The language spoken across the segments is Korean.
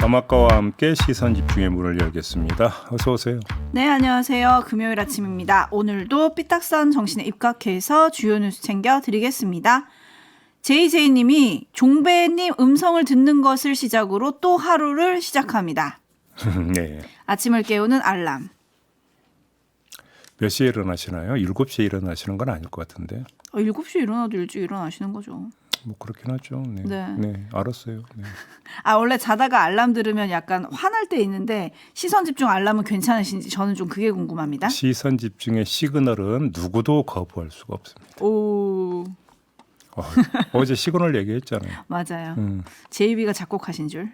더마카와 함께 시선 집중의 문을 열겠습니다. 어서 오세요. 네, 안녕하세요. 금요일 아침입니다. 오늘도 삐딱선 정신에 입각해서 주요 뉴스 챙겨드리겠습니다. JJ님이 종배님 음성을 듣는 것을 시작으로 또 하루를 시작합니다. 네. 아침을 깨우는 알람. 몇 시에 일어나시나요? 7시에 일어나시는 건 아닐 것 같은데. 7시에 일어나도 일찍 일어나시는 거죠. 뭐 그렇긴 하죠. 네. 네. 네, 알았어요. 네. 원래 자다가 알람 들으면 약간 화날 때 있는데 시선 집중 알람은 괜찮으신지 저는 좀 그게 궁금합니다. 시선 집중의 시그널은 누구도 거부할 수가 없습니다. 오, 어제 시그널 얘기했잖아요. 맞아요. JB가 작곡하신 줄.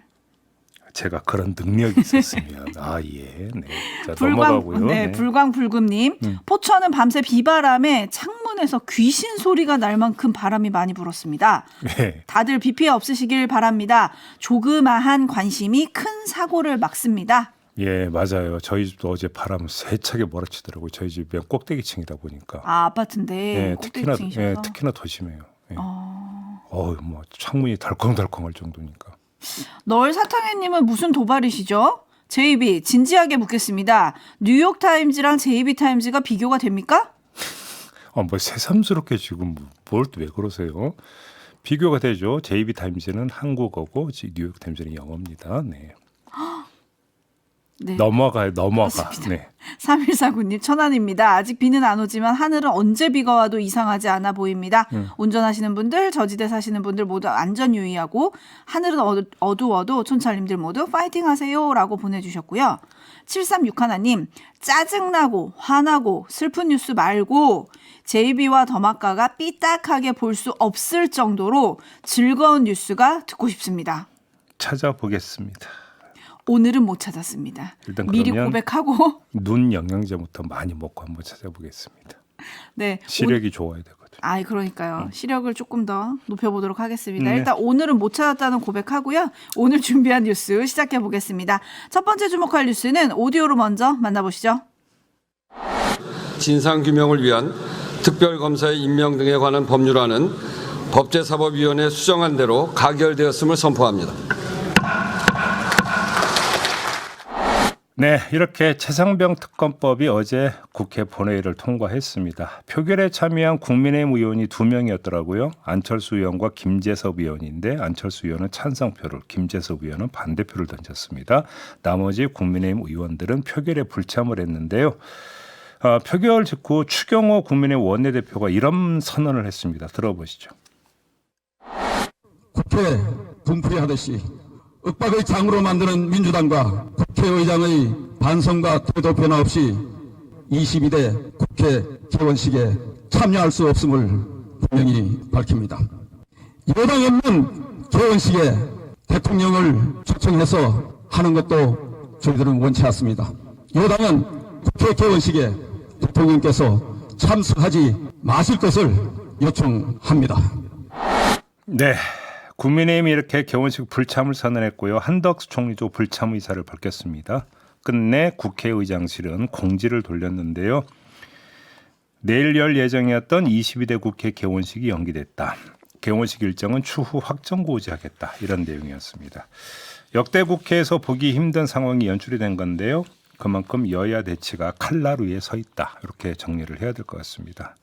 제가 그런 능력이 있었으면 예. 네. 자, 넘어가고요. 네, 불광불금님. 포천은 밤새 비바람에 창문에서 귀신 소리가 날 만큼 바람이 많이 불었습니다. 네. 다들 비 피해 없으시길 바랍니다. 조그마한 관심이 큰 사고를 막습니다. 예, 맞아요. 저희 집도 어제 바람 세차게 몰아치더라고요. 저희 집이 꼭대기 층이다 보니까. 아파트인데 네, 꼭대기층이셔서. 특히나 더 심해요. 네. 뭐 창문이 덜컹덜컹할 정도니까. 널 사탕해님은 무슨 도발이시죠? JB 진지하게 묻겠습니다. 뉴욕타임즈랑 JB타임즈가 비교가 됩니까? 뭐 새삼스럽게 지금 뭘 또 왜 그러세요? 비교가 되죠. JB타임즈는 한국어고 뉴욕타임즈는 영어입니다. 네. 네. 넘어가. 네. 3149님 천안입니다. 아직 비는 안 오지만 하늘은 언제 비가 와도 이상하지 않아 보입니다. 운전하시는 분들, 저지대 사시는 분들 모두 안전 유의하고 하늘은 어두워도 촌철님들 모두 파이팅 하세요 라고 보내주셨고요. 7361님 짜증나고 화나고 슬픈 뉴스 말고 JB와 더마카가 삐딱하게 볼 수 없을 정도로 즐거운 뉴스가 듣고 싶습니다. 찾아보겠습니다. 오늘은 못 찾았습니다. 일단 미리 고백하고 눈 영양제부터 많이 먹고 한번 찾아보겠습니다. 네, 시력이 좋아야 되거든요. 그러니까요. 시력을 조금 더 높여보도록 하겠습니다. 네. 일단 오늘은 못 찾았다는 고백하고요. 오늘 준비한 뉴스 시작해 보겠습니다. 첫 번째 주목할 뉴스는 오디오로 먼저 만나보시죠. 진상규명을 위한 특별검사의 임명 등에 관한 법률안은 법제사법위원회 수정안대로 가결되었음을 선포합니다. 네, 이렇게 최상병 특검법이 어제 국회 본회의를 통과했습니다. 표결에 참여한 국민의힘 의원이 2명이었더라고요. 안철수 의원과 김재섭 의원인데 안철수 의원은 찬성표를, 김재섭 의원은 반대표를 던졌습니다. 나머지 국민의힘 의원들은 표결에 불참을 했는데요. 표결 직후 추경호 국민의힘 원내대표가 이런 선언을 했습니다. 들어보시죠. 국회 분풀이하듯이 윽박의 장으로 만드는 민주당과 국회의장의 반성과 태도 변화 없이 22대 국회 개원식에 참여할 수 없음을 분명히 밝힙니다. 여당 없는 개원식에 대통령을 초청해서 하는 것도 저희들은 원치 않습니다. 여당은 국회 개원식에 대통령께서 참석하지 마실 것을 요청합니다. 네. 국민의힘이 이렇게 개원식 불참을 선언했고요. 한덕수 총리도 불참 의사를 밝혔습니다. 끝내 국회의장실은 공지를 돌렸는데요. 내일 열 예정이었던 22대 국회 개원식이 연기됐다. 개원식 일정은 추후 확정 고지하겠다. 이런 내용이었습니다. 역대 국회에서 보기 힘든 상황이 연출이 된 건데요. 그만큼 여야 대치가 칼날 위에 서 있다. 이렇게 정리를 해야 될 것 같습니다.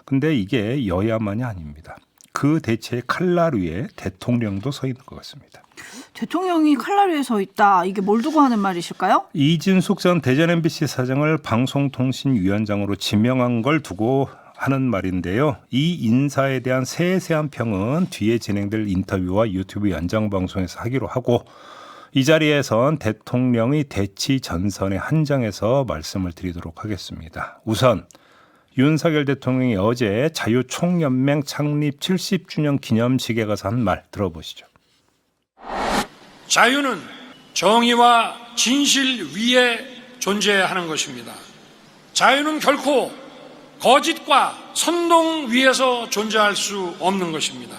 근데 이게 여야만이 아닙니다. 그 대체의 칼날 위에 대통령도 서 있는 것 같습니다. 대통령이 칼날 위에 서 있다. 이게 뭘 두고 하는 말이실까요? 이진숙 전 대전 MBC 사장을 방송통신위원장으로 지명한 걸 두고 하는 말인데요. 이 인사에 대한 세세한 평은 뒤에 진행될 인터뷰와 유튜브 연장방송에서 하기로 하고 이 자리에선 대통령의 대치 전선에 한정해서 말씀을 드리도록 하겠습니다. 우선 윤석열 대통령이 어제 자유총연맹 창립 70주년 기념식에 가서 한 말 들어보시죠. 자유는 정의와 진실 위에 존재하는 것입니다. 자유는 결코 거짓과 선동 위에서 존재할 수 없는 것입니다.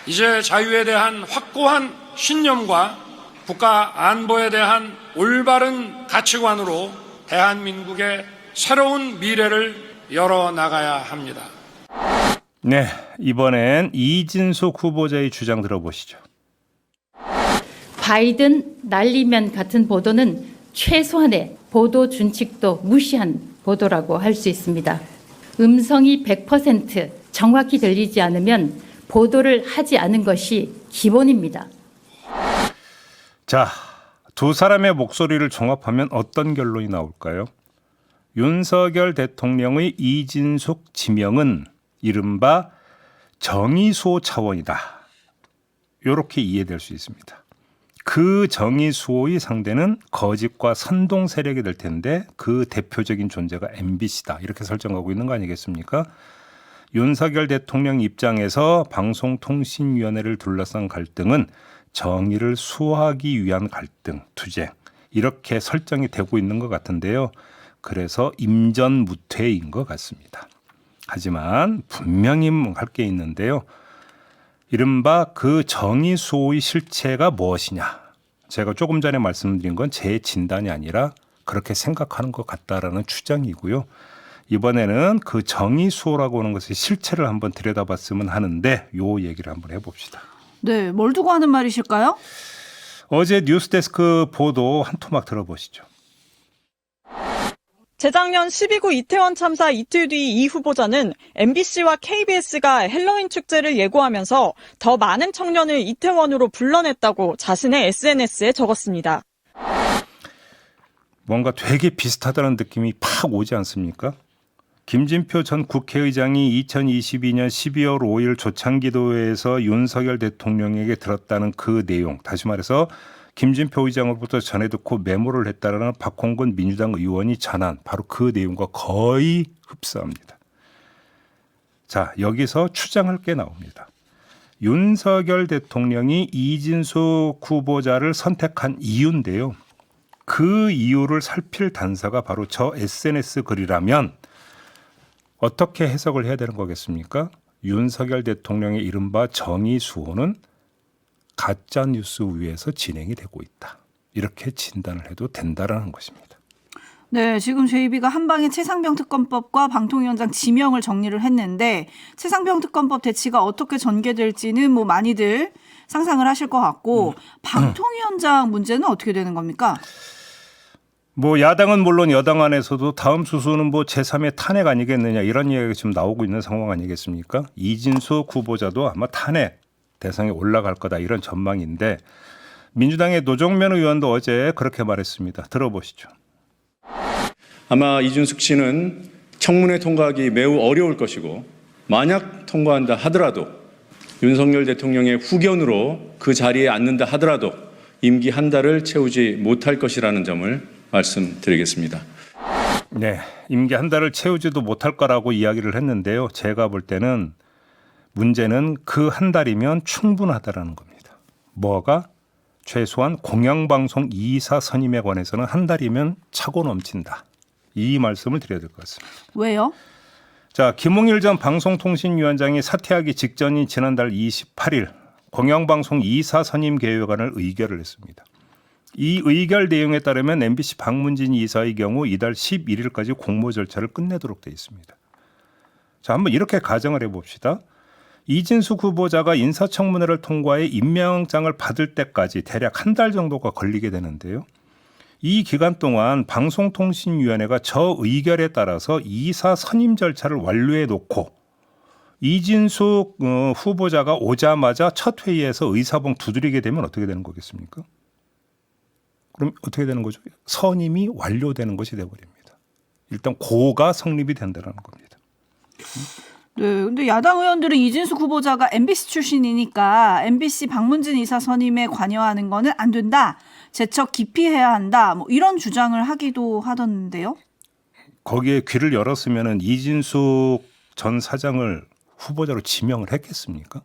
이제 자유에 대한 확고한 신념과 국가 안보에 대한 올바른 가치관으로 대한민국의 새로운 미래를 열어나가야 합니다. 네, 이번엔 이진숙 후보자의 주장 들어보시죠. 바이든 날리면 같은 보도는 최소한의 보도 준칙도 무시한 보도라고 할 수 있습니다. 음성이 100% 정확히 들리지 않으면 보도를 하지 않은 것이 기본입니다. 자, 두 사람의 목소리를 종합하면 어떤 결론이 나올까요? 윤석열 대통령의 이진숙 지명은 이른바 정의수호 차원이다. 이렇게 이해될 수 있습니다. 그 정의수호의 상대는 거짓과 선동 세력이 될 텐데 그 대표적인 존재가 MBC다. 이렇게 설정하고 있는 거 아니겠습니까? 윤석열 대통령 입장에서 방송통신위원회를 둘러싼 갈등은 정의를 수호하기 위한 갈등, 투쟁 이렇게 설정이 되고 있는 것 같은데요. 그래서 임전무퇴인 것 같습니다. 하지만 분명히 할 게 있는데요. 이른바 그 정의 수호의 실체가 무엇이냐. 제가 조금 전에 말씀드린 건 제 진단이 아니라 그렇게 생각하는 것 같다라는 추정이고요. 이번에는 그 정의 수호라고 하는 것의 실체를 한번 들여다봤으면 하는데 요 얘기를 한번 해봅시다. 네, 뭘 두고 하는 말이실까요? 어제 뉴스데스크 보도 한 토막 들어보시죠. 재작년 12구 이태원 참사 이틀 뒤 이 후보자는 MBC와 KBS가 헬로윈 축제를 예고하면서 더 많은 청년을 이태원으로 불러냈다고 자신의 SNS에 적었습니다. 뭔가 되게 비슷하다는 느낌이 팍 오지 않습니까? 김진표 전 국회의장이 2022년 12월 5일 조창기도회에서 윤석열 대통령에게 들었다는 그 내용, 다시 말해서 김진표 의장으로부터 전해 듣고 메모를 했다라는 박홍근 민주당 의원이 전한 바로 그 내용과 거의 흡사합니다. 자, 여기서 추정할 게 나옵니다. 윤석열 대통령이 이진숙 후보자를 선택한 이유인데요. 그 이유를 살필 단서가 바로 저 SNS 글이라면 어떻게 해석을 해야 되는 거겠습니까? 윤석열 대통령의 이른바 정의 수호는 가짜 뉴스 위에서 진행이 되고 있다. 이렇게 진단을 해도 된다라는 것입니다. 네, 지금 JB가 한방에 최상병 특검법과 방통위원장 지명을 정리를 했는데 최상병 특검법 대치가 어떻게 전개될지는 뭐 많이들 상상을 하실 것 같고 방통위원장 문제는 어떻게 되는 겁니까? 뭐 야당은 물론 여당 안에서도 다음 수순은 뭐 제3의 탄핵 아니겠느냐 이런 이야기가 지금 나오고 있는 상황 아니겠습니까? 이진숙 후보자도 아마 탄핵 대상에 올라갈 거다 이런 전망인데 민주당의 노정면 의원도 어제 그렇게 말했습니다. 들어보시죠. 아마 이준숙 씨는 청문회 통과하기 매우 어려울 것이고 만약 통과한다 하더라도 윤석열 대통령의 후견으로 그 자리에 앉는다 하더라도 임기 한 달을 채우지 못할 것이라는 점을 말씀드리겠습니다. 네, 임기 한 달을 채우지도 못할 거라고 이야기를 했는데요. 제가 볼 때는 문제는 그 한 달이면 충분하다라는 겁니다. 뭐가? 최소한 공영방송 2사 선임에 관해서는 한 달이면 차고 넘친다. 이 말씀을 드려야 될 것 같습니다. 왜요? 자, 김홍일 전 방송통신위원장이 사퇴하기 직전인 지난달 28일 공영방송 2사 선임 개혁안을 의결을 했습니다. 이 의결 내용에 따르면 MBC 박문진 이사의 경우 이달 11일까지 공모 절차를 끝내도록 되어 있습니다. 자, 한번 이렇게 가정을 해봅시다. 이진숙 후보자가 인사청문회를 통과해 임명장을 받을 때까지 대략 한 달 정도가 걸리게 되는데요. 이 기간 동안 방송통신위원회가 저 의결에 따라서 이사 선임 절차를 완료해 놓고 이진숙 후보자가 오자마자 첫 회의에서 의사봉 두드리게 되면 어떻게 되는 거겠습니까? 그럼 어떻게 되는 거죠? 선임이 완료되는 것이 되어버립니다. 일단 고가 성립이 된다는 겁니다. 네, 근데 야당 의원들은 이진숙 후보자가 MBC 출신이니까 MBC 박문진 이사 선임에 관여하는 거는 안 된다. 제척 기피해야 한다. 뭐 이런 주장을 하기도 하던데요. 거기에 귀를 열었으면 이진숙 전 사장을 후보자로 지명을 했겠습니까?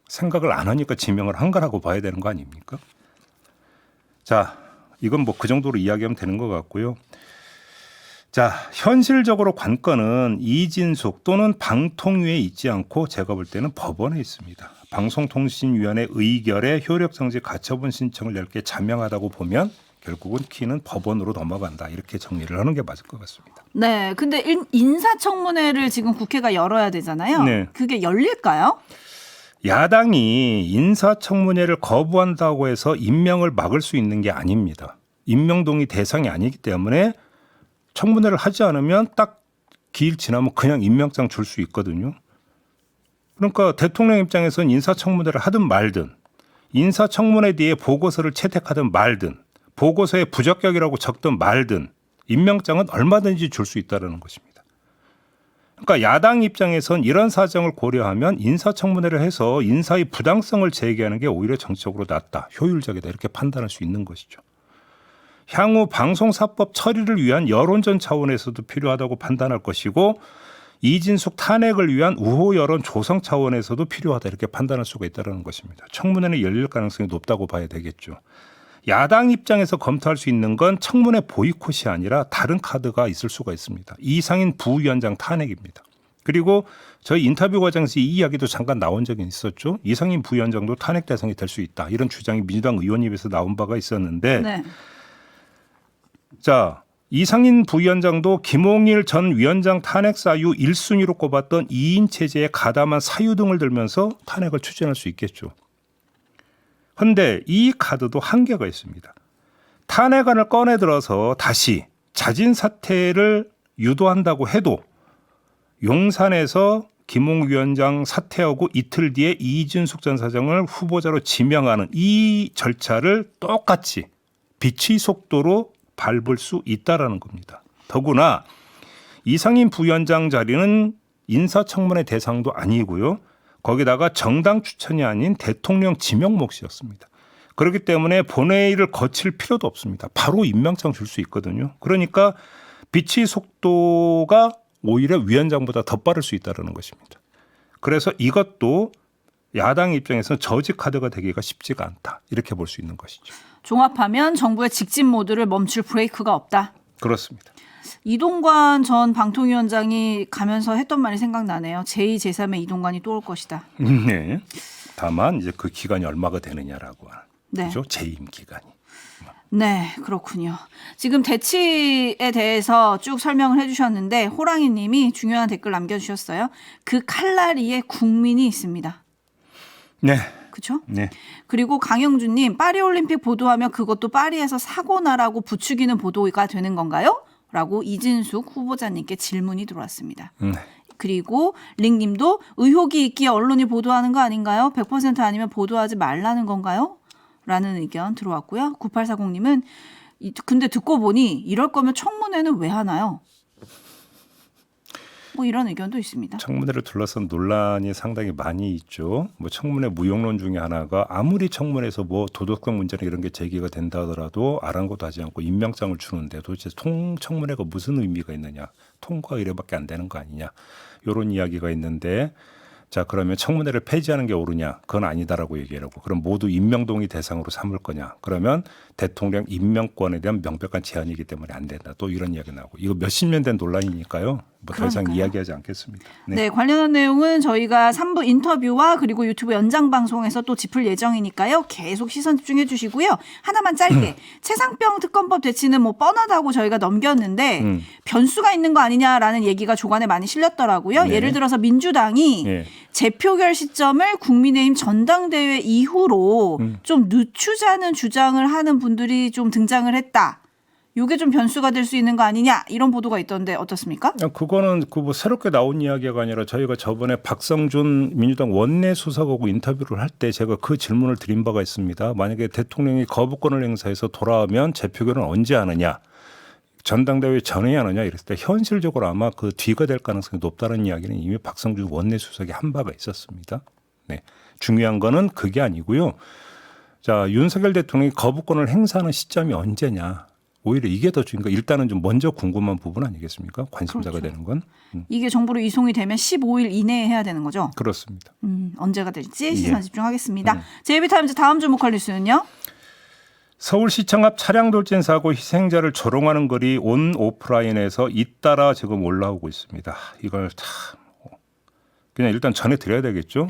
생각을 안 하니까 지명을 한 거라고 봐야 되는 거 아닙니까? 자, 이건 뭐 그 정도로 이야기하면 되는 것 같고요. 자, 현실적으로 관건은 이진숙 또는 방통위에 있지 않고 제가 볼 때는 법원에 있습니다. 방송통신위원회 의결에 효력정지 가처분 신청을 낼게 자명하다고 보면 결국은 키는 법원으로 넘어간다. 이렇게 정리를 하는 게 맞을 것 같습니다. 네, 근데 인사청문회를 지금 국회가 열어야 되잖아요. 네. 그게 열릴까요? 야당이 인사청문회를 거부한다고 해서 임명을 막을 수 있는 게 아닙니다. 임명동의 대상이 아니기 때문에 청문회를 하지 않으면 딱 기일 지나면 그냥 임명장 줄 수 있거든요. 그러니까 대통령 입장에서는 인사청문회를 하든 말든 인사청문회 뒤에 보고서를 채택하든 말든 보고서에 부적격이라고 적든 말든 임명장은 얼마든지 줄 수 있다는 것입니다. 그러니까 야당 입장에선 이런 사정을 고려하면 인사청문회를 해서 인사의 부당성을 제기하는 게 오히려 정치적으로 낫다, 효율적이다 이렇게 판단할 수 있는 것이죠. 향후 방송사법 처리를 위한 여론전 차원에서도 필요하다고 판단할 것이고 이진숙 탄핵을 위한 우호 여론 조성 차원에서도 필요하다 이렇게 판단할 수가 있다는 것입니다. 청문회는 열릴 가능성이 높다고 봐야 되겠죠. 야당 입장에서 검토할 수 있는 건 청문회 보이콧이 아니라 다른 카드가 있을 수가 있습니다. 이상인 부위원장 탄핵입니다. 그리고 저희 인터뷰 과정에서 이 이야기도 잠깐 나온 적이 있었죠. 이상인 부위원장도 탄핵 대상이 될 수 있다. 이런 주장이 민주당 의원 입에서 나온 바가 있었는데 네. 자, 이상인 부위원장도 김홍일 전 위원장 탄핵 사유 1순위로 꼽았던 2인 체제에 가담한 사유 등을 들면서 탄핵을 추진할 수 있겠죠. 그런데 이 카드도 한계가 있습니다. 탄핵안을 꺼내들어서 다시 자진 사퇴를 유도한다고 해도 용산에서 김홍 위원장 사퇴하고 이틀 뒤에 이준숙 전 사장을 후보자로 지명하는 이 절차를 똑같이 빛의 속도로 밟을 수 있다라는 겁니다. 더구나 이상인 부위원장 자리는 인사청문회 대상도 아니고요. 거기다가 정당 추천이 아닌 대통령 지명 몫이었습니다. 그렇기 때문에 본회의를 거칠 필요도 없습니다. 바로 임명장 줄 수 있거든요. 그러니까 빛의 속도가 오히려 위원장보다 더 빠를 수 있다는 것입니다. 그래서 이것도 야당 입장에서는 저지 카드가 되기가 쉽지가 않다. 이렇게 볼 수 있는 것이죠. 종합하면 정부의 직진 모드를 멈출 브레이크가 없다. 그렇습니다. 이동관 전 방통위원장이 가면서 했던 말이 생각나네요. 제2, 제3의 이동관이 또 올 것이다. 네. 다만 이제 그 기간이 얼마가 되느냐라고 하는 네. 거죠. 재임 기간이. 네, 그렇군요. 지금 대치에 대해서 쭉 설명을 해주셨는데 호랑이 님이 중요한 댓글 남겨주셨어요. 그 칼라리에 국민이 있습니다. 네. 그렇죠? 네. 그리고 강영준님, 파리올림픽 보도하면 그것도 파리에서 사고 나라고 부추기는 보도가 되는 건가요? 라고 이진숙 후보자님께 질문이 들어왔습니다. 그리고 링님도 의혹이 있기에 언론이 보도하는 거 아닌가요? 100% 아니면 보도하지 말라는 건가요? 라는 의견 들어왔고요. 9840님은 근데 듣고 보니 이럴 거면 청문회는 왜 하나요? 뭐 이런 의견도 있습니다. 청문회를 둘러싼 논란이 상당히 많이 있죠. 뭐 청문회 무용론 중에 하나가 아무리 청문회에서 뭐 도덕성 문제나 이런 게 제기가 된다 하더라도 아랑곳 하지 않고 임명장을 주는데 도대체 청문회가 무슨 의미가 있느냐. 통과 의뢰밖에 안 되는 거 아니냐. 이런 이야기가 있는데 자 그러면 청문회를 폐지하는 게 옳으냐. 그건 아니다라고 얘기하고 그럼 모두 임명동의 대상으로 삼을 거냐. 그러면 대통령 임명권에 대한 명백한 제한이기 때문에 안 된다. 또 이런 이야기 나오고 이거 몇십 년 된 논란이니까요. 뭐 더 이상 이야기하지 않겠습니다. 네, 관련한 내용은 저희가 3부 인터뷰와 그리고 유튜브 연장 방송에서 또 짚을 예정이니까요. 계속 시선 집중해 주시고요. 하나만 짧게 최상병 특검법 대치는 뭐 뻔하다고 저희가 넘겼는데 변수가 있는 거 아니냐라는 얘기가 조간에 많이 실렸더라고요. 네. 예를 들어서 민주당이 네. 재표결 시점을 국민의힘 전당대회 이후로 좀 늦추자는 주장을 하는 분들이 좀 등장을 했다. 이게 좀 변수가 될 수 있는 거 아니냐 이런 보도가 있던데 어떻습니까? 그거는 그 뭐 새롭게 나온 이야기가 아니라 저희가 저번에 박성준 민주당 원내 수석하고 인터뷰를 할 때 제가 그 질문을 드린 바가 있습니다. 만약에 대통령이 거부권을 행사해서 돌아오면 재표결은 언제 하느냐, 전당대회 전에 하느냐 이랬을 때 현실적으로 아마 그 뒤가 될 가능성이 높다는 이야기는 이미 박성준 원내 수석이 한 바가 있었습니다. 네, 중요한 거는 그게 아니고요. 자 윤석열 대통령이 거부권을 행사하는 시점이 언제냐. 오히려 이게 더 중요한 거 일단은 좀 먼저 궁금한 부분 아니겠습니까? 관심사가 그렇죠. 되는 건. 이게 정부로 이송이 되면 15일 이내에 해야 되는 거죠? 그렇습니다. 언제가 될지 시선 예. 집중하겠습니다. JB타임즈 다음 주목할 뉴스는요? 서울시청 앞 차량 돌진 사고 희생자를 조롱하는 글이 온 오프라인에서 잇따라 지금 올라오고 있습니다. 이걸 참 그냥 일단 전해드려야 되겠죠?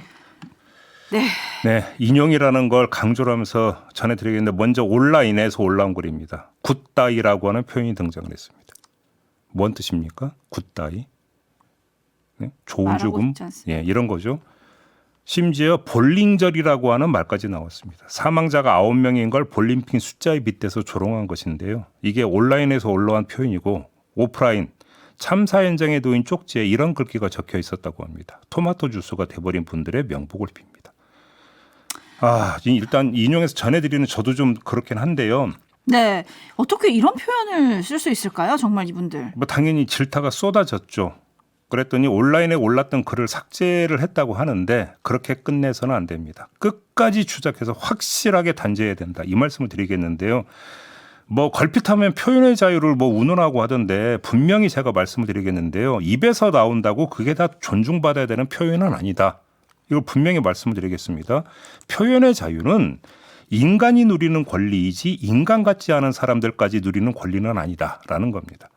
네. 네, 인용이라는 걸 강조를 하면서 전해드리겠는데 먼저 온라인에서 올라온 글입니다. 굿다이라고 하는 표현이 등장을 했습니다. 뭔 뜻입니까? 굿다이? 네? 좋은 말하고 죽음? 싶지 않습니다. 예, 이런 거죠. 심지어 볼링절이라고 하는 말까지 나왔습니다. 사망자가 9명인 걸 볼링핀 숫자에 빗대서 조롱한 것인데요. 이게 온라인에서 올라온 표현이고 오프라인 참사 현장에 놓인 쪽지에 이런 글귀가 적혀 있었다고 합니다. 토마토 주스가 돼버린 분들의 명복을 빕니다. 일단 인용해서 전해드리는 저도 좀 그렇긴 한데요. 네. 어떻게 이런 표현을 쓸 수 있을까요? 정말 이분들. 뭐 당연히 질타가 쏟아졌죠. 그랬더니 온라인에 올랐던 글을 삭제를 했다고 하는데 그렇게 끝내서는 안 됩니다. 끝까지 추적해서 확실하게 단죄해야 된다. 이 말씀을 드리겠는데요. 뭐 걸핏하면 표현의 자유를 뭐 운운하고 하던데 분명히 제가 말씀을 드리겠는데요. 입에서 나온다고 그게 다 존중받아야 되는 표현은 아니다. 이걸 분명히 말씀을 드리겠습니다. 표현의 자유는 인간이 누리는 권리이지 인간 같지 않은 사람들까지 누리는 권리는 아니다라는 겁니다.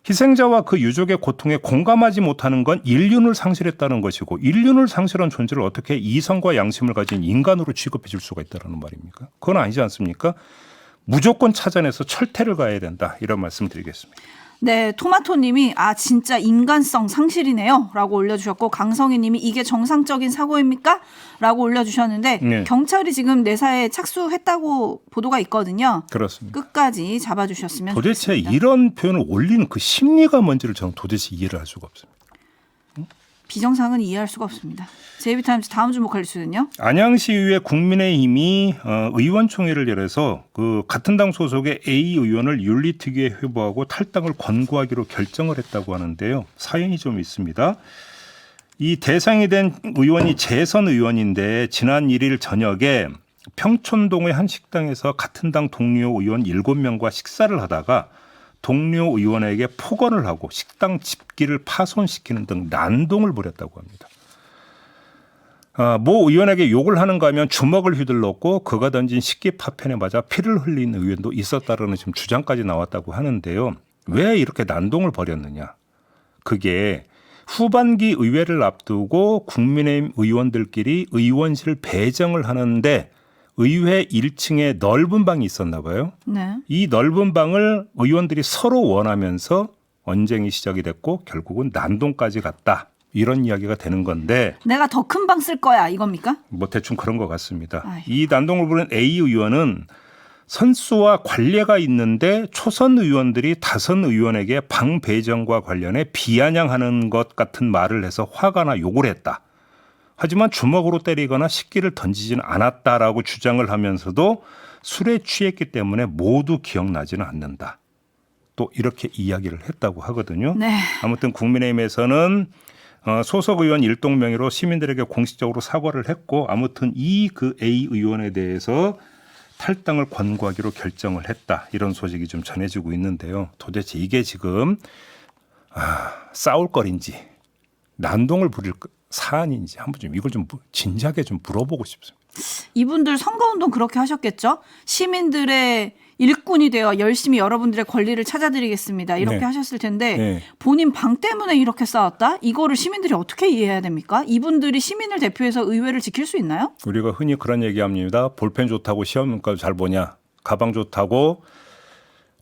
희생자와 그 유족의 고통에 공감하지 못하는 건 인륜을 상실했다는 것이고 인륜을 상실한 존재를 어떻게 이성과 양심을 가진 인간으로 취급해 줄 수가 있다는 말입니까? 그건 아니지 않습니까? 무조건 찾아내서 철퇴를 가야 된다. 이런 말씀 드리겠습니다. 네, 토마토님이 진짜 인간성 상실이네요 라고 올려주셨고, 강성희님이 이게 정상적인 사고입니까? 라고 올려주셨는데 네. 경찰이 지금 내사에 착수했다고 보도가 있거든요. 그렇습니다. 끝까지 잡아주셨으면 도대체 좋겠습니다. 이런 표현을 올리는 그 심리가 뭔지를 저는 도대체 이해를 할 수가 없습니다. 비정상은 이해할 수가 없습니다. JB타임즈 다음 주목할 뉴스는요. 안양시의회 국민의힘이 의원총회를 열어서 그 같은 당 소속의 A 의원을 윤리특위에 회부하고 탈당을 권고하기로 결정을 했다고 하는데요. 사연이 좀 있습니다. 이 대상이 된 의원이 재선 의원인데 지난 1일 저녁에 평촌동의 한 식당에서 같은 당 동료 의원 7명과 식사를 하다가 동료 의원에게 폭언을 하고 식당 집기를 파손시키는 등 난동을 벌였다고 합니다. 모 의원에게 욕을 하는가 하면 주먹을 휘둘렀고 그가 던진 식기 파편에 맞아 피를 흘린 의원도 있었다라는 지금 주장까지 나왔다고 하는데요. 왜 이렇게 난동을 벌였느냐. 그게 후반기 의회를 앞두고 국민의힘 의원들끼리 의원실 배정을 하는데 의회 1층에 넓은 방이 있었나 봐요. 네. 이 넓은 방을 의원들이 서로 원하면서 언쟁이 시작이 됐고 결국은 난동까지 갔다. 이런 이야기가 되는 건데 내가 더 큰 방 쓸 거야 이겁니까? 뭐 대충 그런 것 같습니다. 아이고. 이 난동을 부른 A 의원은 선수와 관례가 있는데 초선 의원들이 다선 의원에게 방 배정과 관련해 비아냥하는 것 같은 말을 해서 화가 욕을 했다. 하지만 주먹으로 때리거나 식기를 던지지는 않았다라고 주장을 하면서도 술에 취했기 때문에 모두 기억나지는 않는다. 또 이렇게 이야기를 했다고 하거든요. 네. 아무튼 국민의힘에서는 소속 의원 일동 명의로 시민들에게 공식적으로 사과를 했고 아무튼 그 A 의원에 대해서 탈당을 권고하기로 결정을 했다. 이런 소식이 좀 전해지고 있는데요. 도대체 이게 지금 싸울 거리인지 난동을 부릴 사안인지 한번 좀 이걸 좀 진지하게 좀 물어보고 싶습니다. 이분들 선거운동 그렇게 하셨겠죠? 시민들의 일꾼이 되어 열심히 여러분들의 권리를 찾아드리겠습니다. 이렇게 네. 하셨을 텐데 네. 본인 방 때문에 이렇게 싸웠다? 이거를 시민들이 어떻게 이해해야 됩니까? 이분들이 시민을 대표해서 의회를 지킬 수 있나요? 우리가 흔히 그런 얘기합니다. 볼펜 좋다고 시험문과 잘 보냐. 가방 좋다고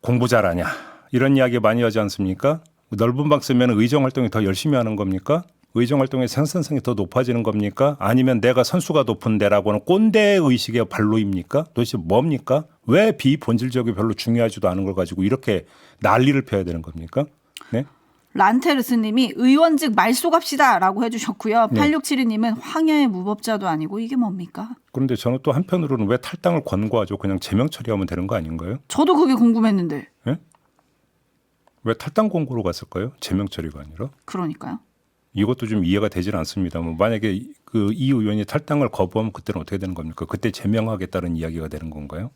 공부 잘하냐. 이런 이야기 많이 하지 않습니까? 넓은 방 쓰면 의정활동이 더 열심히 하는 겁니까? 의정활동의 생산성이 더 높아지는 겁니까? 아니면 내가 선수가 높은데라고 하는 꼰대 의식의 발로입니까? 도대체 뭡니까? 왜 비본질적이 별로 중요하지도 않은 걸 가지고 이렇게 난리를 펴야 되는 겁니까? 네? 란테르스님이 의원직 말소갑시다라고 해주셨고요. 네. 8672님은 황야의 무법자도 아니고 이게 뭡니까? 그런데 저는 또 한편으로는 왜 탈당을 권고하죠? 그냥 제명 처리하면 되는 거 아닌가요? 저도 그게 궁금했는데. 네? 왜 탈당 권고로 갔을까요? 제명 처리가 아니라? 그러니까요. 이것도 좀 이해가 되질 않습니다. 만약에 그 이 의원이 탈당을 거부하면 그때는 어떻게 되는 겁니까? 그때 제명하겠다는 이야기가 되는 건가요?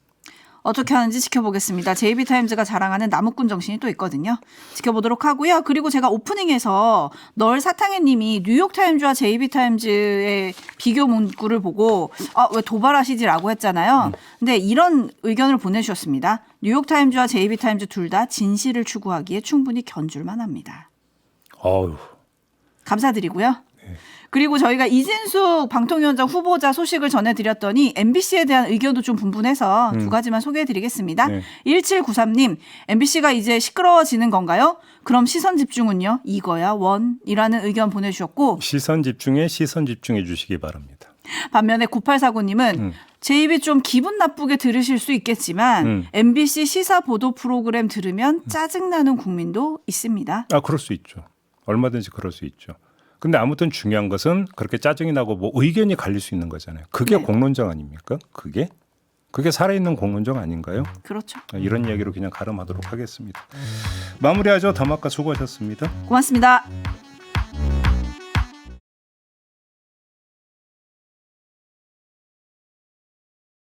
어떻게 하는지 지켜보겠습니다. JB타임즈가 자랑하는 나무꾼 정신이 또 있거든요. 지켜보도록 하고요. 그리고 제가 오프닝에서 널 사탕해 님이 뉴욕타임즈와 JB타임즈의 비교 문구를 보고 왜 도발하시지라고 했잖아요. 근데 이런 의견을 보내주셨습니다. 뉴욕타임즈와 JB타임즈 둘 다 진실을 추구하기에 충분히 견줄만 합니다. 어휴. 감사드리고요. 그리고 저희가 이진숙 방통위원장 후보자 소식을 전해드렸더니 MBC에 대한 의견도 좀 분분해서 두 가지만 소개해드리겠습니다. 네. 1793님, MBC가 이제 시끄러워지는 건가요? 그럼 시선 집중은요? 이거야 원이라는 의견 보내주셨고, 시선 집중해 주시기 바랍니다. 반면에 9849님은 제 입이 좀 기분 나쁘게 들으실 수 있겠지만 MBC 시사 보도 프로그램 들으면 짜증나는 국민도 있습니다. 아, 그럴 수 있죠. 얼마든지 그럴 수 있죠. 근데 아무튼 중요한 것은 그렇게 짜증이 나고 뭐 의견이 갈릴 수 있는 거잖아요. 그게 네. 공론장 아닙니까? 그게 살아있는 공론장 아닌가요? 그렇죠. 이런 이야기로 그냥 가름하도록 하겠습니다. 마무리하죠. 담화가 수고하셨습니다. 고맙습니다.